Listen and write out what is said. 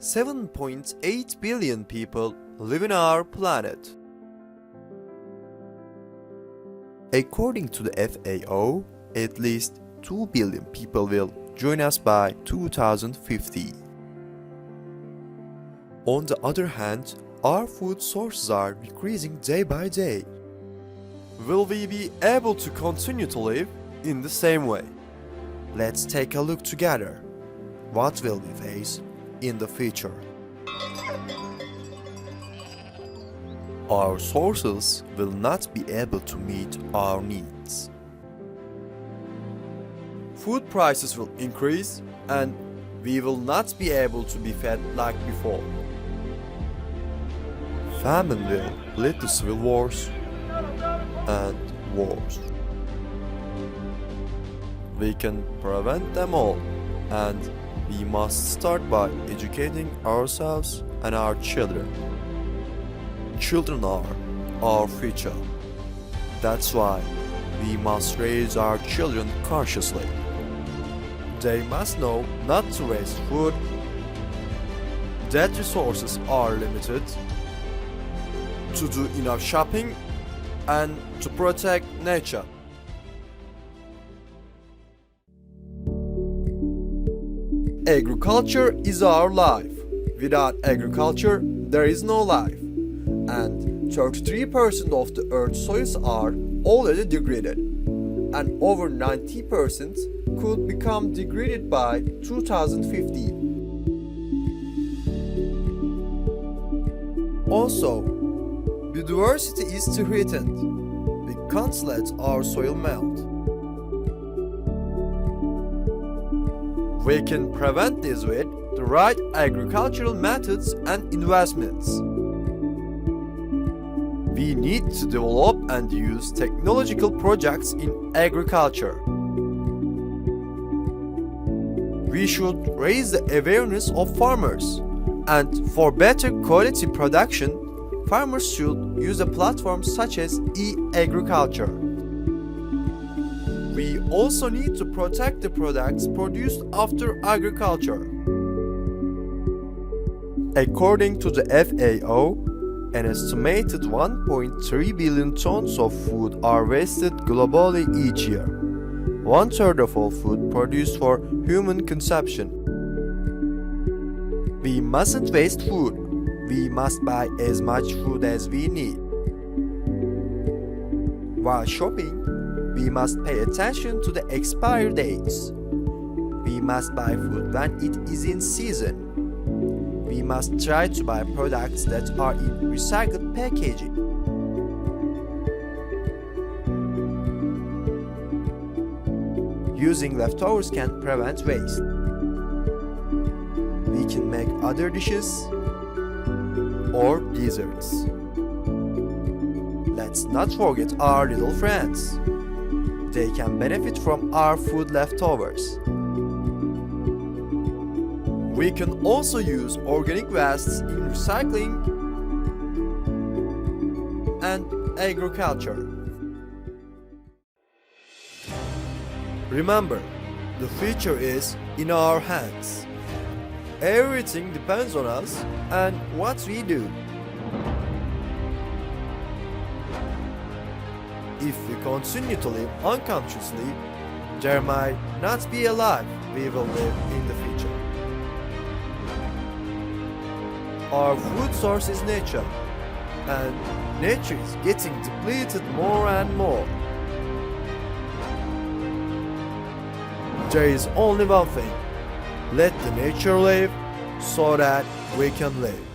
7.8 billion people live in our planet. According to the FAO, at least 2 billion people will join us by 2050. On the other hand, our food sources are decreasing day by day. Will we be able to continue to live in the same way? Let's take a look together. What will we face in the future? Our sources will not be able to meet our needs. Food prices will increase and we will not be able to be fed like before. Famine will lead to civil wars and wars. We can prevent them all, and we must start by educating ourselves and our children. Children are our future. That's why we must raise our children consciously. They must know not to waste food, that resources are limited, to do enough shopping, and to protect nature. Agriculture is our life. Without agriculture, there is no life. And 33% of the Earth's soils are already degraded. And over 90% could become degraded by 2050. Also, biodiversity is threatened. We can't let our soil melt. We can prevent this with the right agricultural methods and investments. We need to develop and use technological projects in agriculture. We should raise the awareness of farmers, and for better quality production, farmers should use a platform such as e-agriculture. We also need to protect the products produced after agriculture. According to the FAO, an estimated 1.3 billion tons of food are wasted globally each year, 1/3 of all food produced for human consumption. We mustn't waste food. We must buy as much food as we need. While shopping, we must pay attention to the expiry dates. We must buy food when it is in season. We must try to buy products that are in recycled packaging. Using leftovers can prevent waste. We can make other dishes or desserts. Let's not forget our little friends. They can benefit from our food leftovers. We can also use organic wastes in recycling and agriculture. Remember, the future is in our hands. Everything depends on us and what we do. If we continue to live unconsciously, there might not be a life we will live in the future. Our food source is nature, and nature is getting depleted more and more. There is only one thing: let the nature live so that we can live.